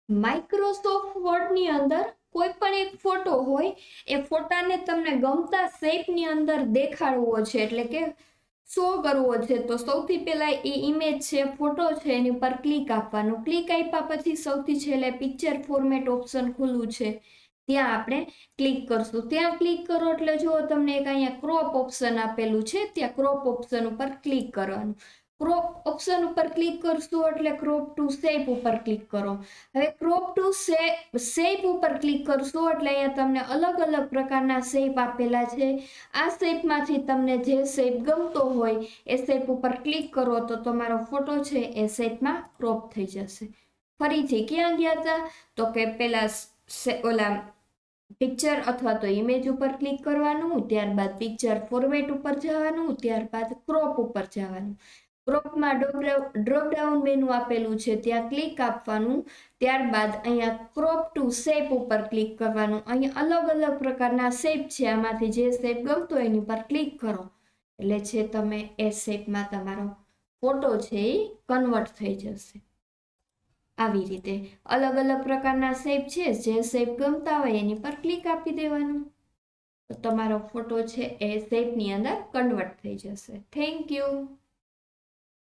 Microsoft વર્ડની અંદર કોઈ પણ એક ફોટો હોય, એ ફોટાને તમને ગમતા શેપની અંદર દેખાડવો છે, એટલે કે શો કરવો છે. તો સૌથી પહેલા એ ઇમેજ છે, ફોટો છે, એની પર ક્લિક આપવાનું. ક્લિક આપ્યા પછી સૌથી છેલ્લે પિક્ચર ફોર્મેટ ઓપ્શન ખુલ્લું છે, ત્યાં આપણે ક્લિક કરશું. ત્યાં ક્લિક કરો એટલે જો તમને એક અહીંયા ક્રોપ ઓપ્શન આપેલું છે, ત્યાં ક્રોપ ઓપ્શન ઉપર ક્લિક કરવાનું. ક્રોપ ઓપ્શન ઉપર ક્લિક કરશું એટલે ક્રોપ ટુ શેપ ઉપર ક્લિક કરો. હવે ક્રોપ ટુ શેપ ઉપર ક્લિક કરશો એટલે અહીંયા તમને અલગ અલગ પ્રકારના શેપ આપેલા છે. આ શેપમાંથી તમને જે શેપ ગમતો હોય એ શેપ ઉપર ક્લિક કરો તો તમારો ફોટો છે એ શેપમાં ક્રોપ થઈ જશે. ફરીથી ક્યાં ગયા હતા તો કે પેલા ઓલા પિક્ચર અથવા તો ઇમેજ ઉપર ક્લિક કરવાનું, ત્યારબાદ પિક્ચર ફોર્મેટ ઉપર જવાનું, ત્યારબાદ ક્રોપ ઉપર જવાનું. ક્રોપમાં ડ્રોપ ડાઉન મેનુ આપેલું છે, ત્યાં ક્લિક આપવાનું. ત્યારબાદ અહીંયા ક્રોપ ટુ શેપ ઉપર ક્લિક કરવાનું. અહીંયા અલગ અલગ પ્રકારના શેપ છે, આમાંથી જે શેપ ગમતો એની પર ક્લિક કરો એટલે છે તમે એ શેપમાં તમારો ફોટો છે એ કન્વર્ટ થઈ જશે. આવી રીતે અલગ અલગ પ્રકારના શેપ છે, જે શેપ ગમતા હોય એની પર ક્લિક આપી દેવાનું. તો તમારો ફોટો છે એ શેપની અંદર કન્વર્ટ થઈ જશે. Thank you.